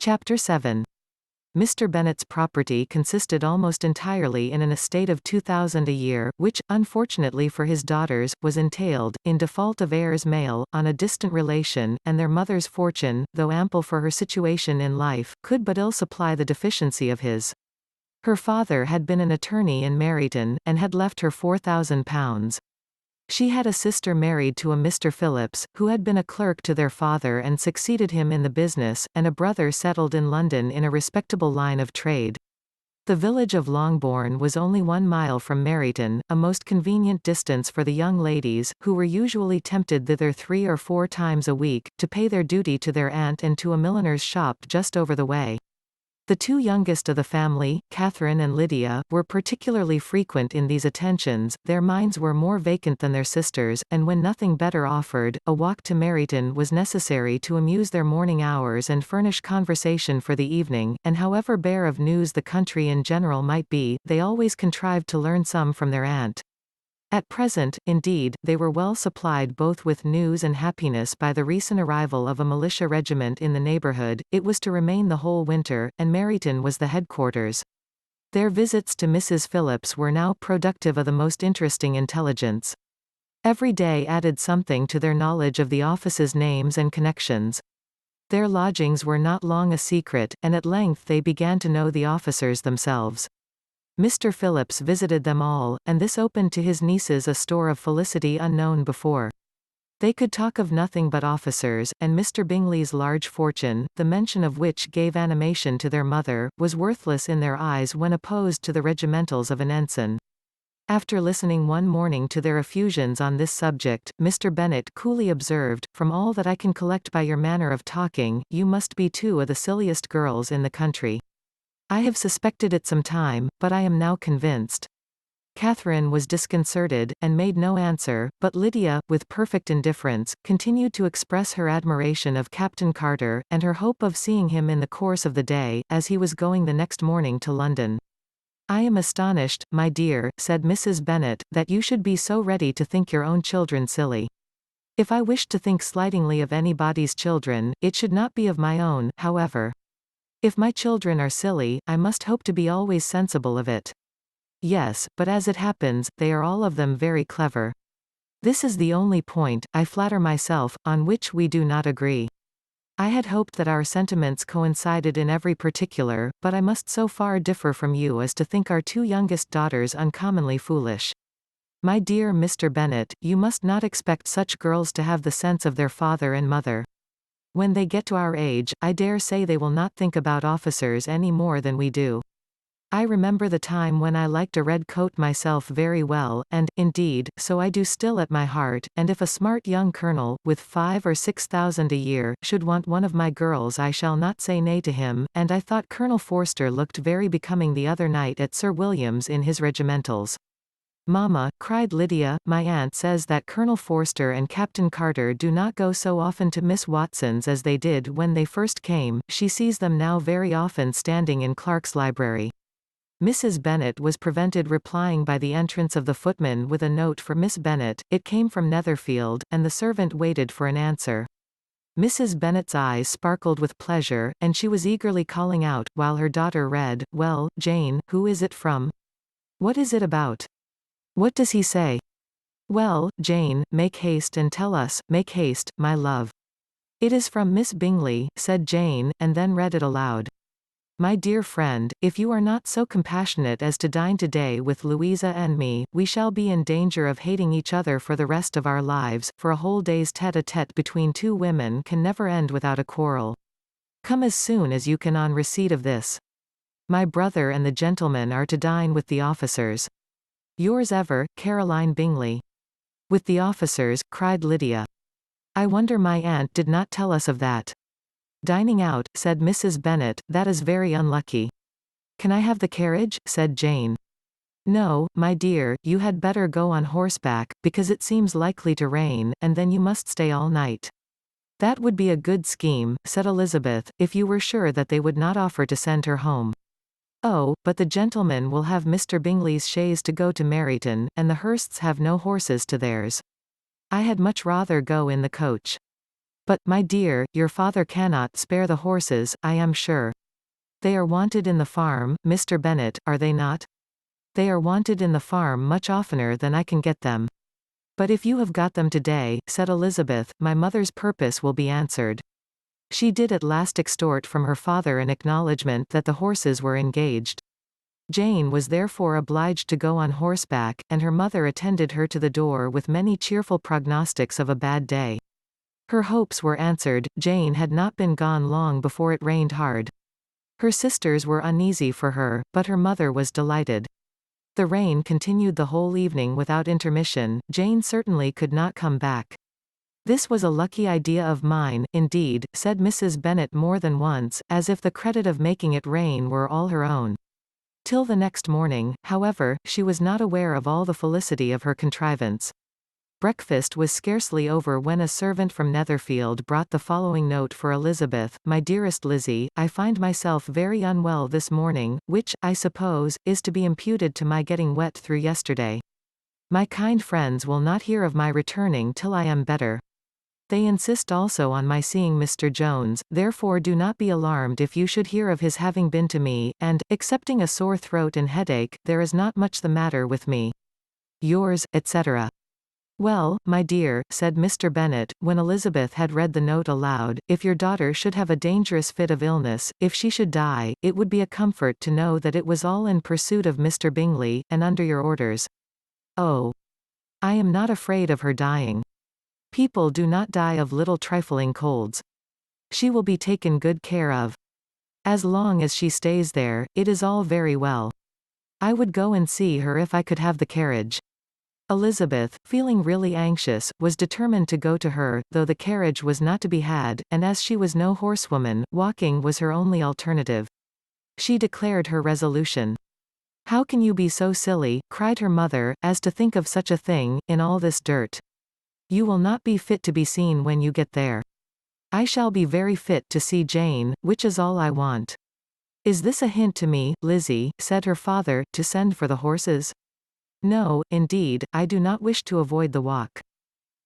Chapter 7. Mr. Bennet's property consisted almost entirely in an estate of £2,000 a year, which, unfortunately for his daughters, was entailed, in default of heirs male, on a distant relation, and their mother's fortune, though ample for her situation in life, could but ill supply the deficiency of his. Her father had been an attorney in Meryton, and had left her £4,000. She had a sister married to a Mr. Phillips, who had been a clerk to their father and succeeded him in the business, and a brother settled in London in a respectable line of trade. The village of Longbourn was only 1 mile from Meryton, a most convenient distance for the young ladies, who were usually tempted thither 3 or 4 times a week, to pay their duty to their aunt and to a milliner's shop just over the way. The 2 youngest of the family, Catherine and Lydia, were particularly frequent in these attentions. Their minds were more vacant than their sisters', and when nothing better offered, a walk to Meryton was necessary to amuse their morning hours and furnish conversation for the evening, and however bare of news the country in general might be, they always contrived to learn some from their aunt. At present, indeed, they were well supplied both with news and happiness by the recent arrival of a militia regiment in the neighbourhood. It was to remain the whole winter, and Meryton was the headquarters. Their visits to Mrs. Phillips were now productive of the most interesting intelligence. Every day added something to their knowledge of the office's names and connections. Their lodgings were not long a secret, and at length they began to know the officers themselves. Mr. Phillips visited them all, and this opened to his nieces a store of felicity unknown before. They could talk of nothing but officers, and Mr. Bingley's large fortune, the mention of which gave animation to their mother, was worthless in their eyes when opposed to the regimentals of an ensign. After listening one morning to their effusions on this subject, Mr. Bennet coolly observed, "From all that I can collect by your manner of talking, you must be 2 of the silliest girls in the country. I have suspected it some time, but I am now convinced." Catherine was disconcerted, and made no answer, but Lydia, with perfect indifference, continued to express her admiration of Captain Carter, and her hope of seeing him in the course of the day, as he was going the next morning to London. "I am astonished, my dear," said Mrs. Bennet, "that you should be so ready to think your own children silly. If I wished to think slightingly of anybody's children, it should not be of my own, however. If my children are silly, I must hope to be always sensible of it. Yes, but as it happens, they are all of them very clever. This is the only point, I flatter myself, on which we do not agree. I had hoped that our sentiments coincided in every particular, but I must so far differ from you as to think our 2 youngest daughters uncommonly foolish. My dear Mr. Bennet, you must not expect such girls to have the sense of their father and mother. When they get to our age, I dare say they will not think about officers any more than we do. I remember the time when I liked a red coat myself very well, and, indeed, so I do still at my heart, and if a smart young colonel, with 5 or 6,000 a year, should want one of my girls I shall not say nay to him, and I thought Colonel Forster looked very becoming the other night at Sir William's in his regimentals." "Mamma," cried Lydia, "my aunt says that Colonel Forster and Captain Carter do not go so often to Miss Watson's as they did when they first came. She sees them now very often standing in Clark's library." Mrs. Bennet was prevented replying by the entrance of the footman with a note for Miss Bennet. It came from Netherfield, and the servant waited for an answer. Mrs. Bennet's eyes sparkled with pleasure, and she was eagerly calling out, while her daughter read, "Well, Jane, who is it from? What is it about? What does he say? Well, Jane, make haste and tell us, make haste, my love." "It is from Miss Bingley," said Jane, and then read it aloud. "My dear friend, if you are not so compassionate as to dine today with Louisa and me, we shall be in danger of hating each other for the rest of our lives, for a whole day's tete-a-tete between 2 women can never end without a quarrel. Come as soon as you can on receipt of this. My brother and the gentlemen are to dine with the officers. Yours ever, Caroline Bingley." "With the officers," cried Lydia. "I wonder my aunt did not tell us of that." "Dining out," said Mrs. Bennet, "that is very unlucky." "Can I have the carriage?" said Jane. "No, my dear, you had better go on horseback, because it seems likely to rain, and then you must stay all night." "That would be a good scheme," said Elizabeth, "if you were sure that they would not offer to send her home." "Oh, but the gentlemen will have Mr. Bingley's chaise to go to Meryton, and the Hursts have no horses to theirs. I had much rather go in the coach." But, my dear, your father cannot spare the horses, I am sure. They are wanted in the farm, Mr. Bennet, are they not? They are wanted in the farm much oftener than I can get them. But if you have got them today, said Elizabeth, my mother's purpose will be answered. She did at last extort from her father an acknowledgment that the horses were engaged. Jane was therefore obliged to go on horseback, and her mother attended her to the door with many cheerful prognostics of a bad day. Her hopes were answered. Jane had not been gone long before it rained hard. Her sisters were uneasy for her, but her mother was delighted. The rain continued the whole evening without intermission. Jane certainly could not come back. This was a lucky idea of mine, indeed, said Mrs. Bennet more than once, as if the credit of making it rain were all her own. Till the next morning, however, she was not aware of all the felicity of her contrivance. Breakfast was scarcely over when a servant from Netherfield brought the following note for Elizabeth: My dearest Lizzie, I find myself very unwell this morning, which, I suppose, is to be imputed to my getting wet through yesterday. My kind friends will not hear of my returning till I am better. They insist also on my seeing Mr. Jones, therefore do not be alarmed if you should hear of his having been to me, and, excepting a sore throat and headache, there is not much the matter with me. Yours, etc. Well, my dear, said Mr. Bennet, when Elizabeth had read the note aloud, if your daughter should have a dangerous fit of illness, if she should die, it would be a comfort to know that it was all in pursuit of Mr. Bingley, and under your orders. Oh, I am not afraid of her dying. People do not die of little trifling colds. She will be taken good care of. As long as she stays there, it is all very well. I would go and see her if I could have the carriage. Elizabeth, feeling really anxious, was determined to go to her, though the carriage was not to be had, and as she was no horsewoman, walking was her only alternative. She declared her resolution. How can you be so silly, cried her mother, as to think of such a thing, in all this dirt? You will not be fit to be seen when you get there. I shall be very fit to see Jane, which is all I want. Is this a hint to me, Lizzie, said her father, to send for the horses? No, indeed, I do not wish to avoid the walk.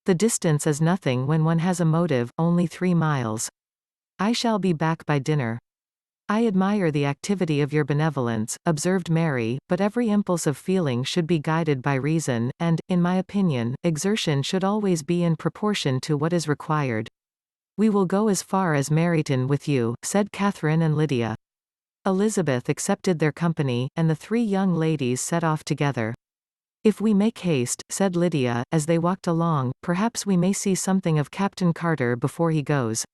The distance is nothing when one has a motive, only 3 miles. I shall be back by dinner. I admire the activity of your benevolence, observed Mary, but every impulse of feeling should be guided by reason, and, in my opinion, exertion should always be in proportion to what is required. We will go as far as Meryton with you, said Catherine and Lydia. Elizabeth accepted their company, and the 3 young ladies set off together. If we make haste, said Lydia, as they walked along, perhaps we may see something of Captain Carter before he goes.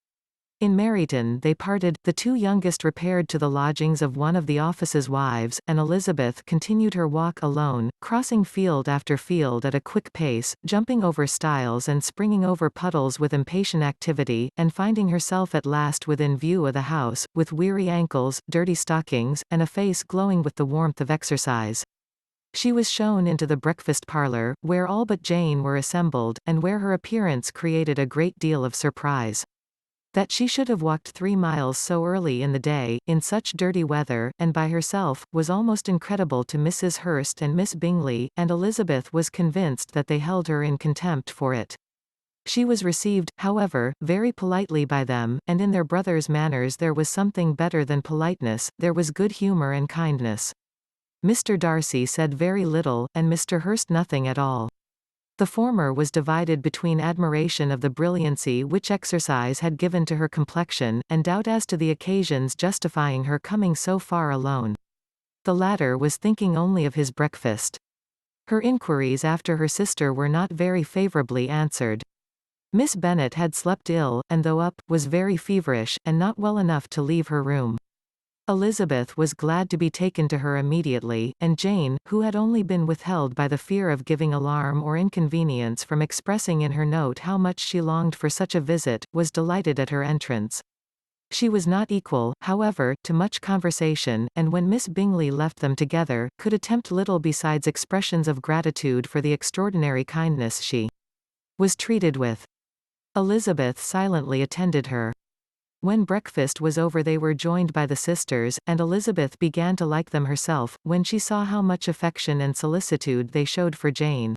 In Meryton they parted. The 2 youngest repaired to the lodgings of one of the officers' wives, and Elizabeth continued her walk alone, crossing field after field at a quick pace, jumping over stiles and springing over puddles with impatient activity, and finding herself at last within view of the house, with weary ankles, dirty stockings, and a face glowing with the warmth of exercise. She was shown into the breakfast parlour, where all but Jane were assembled, and where her appearance created a great deal of surprise. That she should have walked 3 miles so early in the day, in such dirty weather, and by herself, was almost incredible to Mrs. Hurst and Miss Bingley, and Elizabeth was convinced that they held her in contempt for it. She was received, however, very politely by them, and in their brother's manners there was something better than politeness, there was good humour and kindness. Mr. Darcy said very little, and Mr. Hurst nothing at all. The former was divided between admiration of the brilliancy which exercise had given to her complexion, and doubt as to the occasions justifying her coming so far alone. The latter was thinking only of his breakfast. Her inquiries after her sister were not very favourably answered. Miss Bennet had slept ill, and though up, was very feverish, and not well enough to leave her room. Elizabeth was glad to be taken to her immediately, and Jane, who had only been withheld by the fear of giving alarm or inconvenience from expressing in her note how much she longed for such a visit, was delighted at her entrance. She was not equal, however, to much conversation, and when Miss Bingley left them together, could attempt little besides expressions of gratitude for the extraordinary kindness she was treated with. Elizabeth silently attended her. When breakfast was over they were joined by the sisters, and Elizabeth began to like them herself, when she saw how much affection and solicitude they showed for Jane.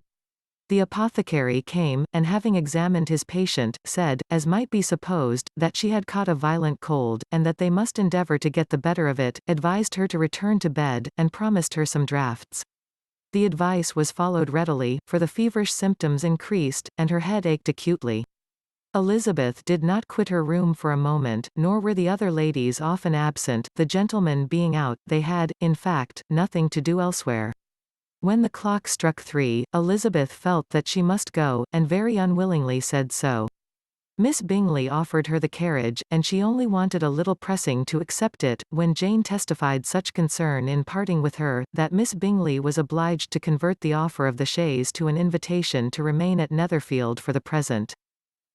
The apothecary came, and having examined his patient, said, as might be supposed, that she had caught a violent cold, and that they must endeavour to get the better of it, advised her to return to bed, and promised her some draughts. The advice was followed readily, for the feverish symptoms increased, and her head ached acutely. Elizabeth did not quit her room for a moment, nor were the other ladies often absent, the gentlemen being out. They had, in fact, nothing to do elsewhere. When the clock struck 3, Elizabeth felt that she must go, and very unwillingly said so. Miss Bingley offered her the carriage, and she only wanted a little pressing to accept it, when Jane testified such concern in parting with her, that Miss Bingley was obliged to convert the offer of the chaise to an invitation to remain at Netherfield for the present.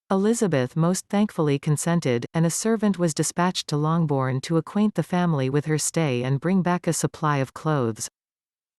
Elizabeth most thankfully consented, and a servant was dispatched to Longbourn to acquaint the family with her stay and bring back a supply of clothes.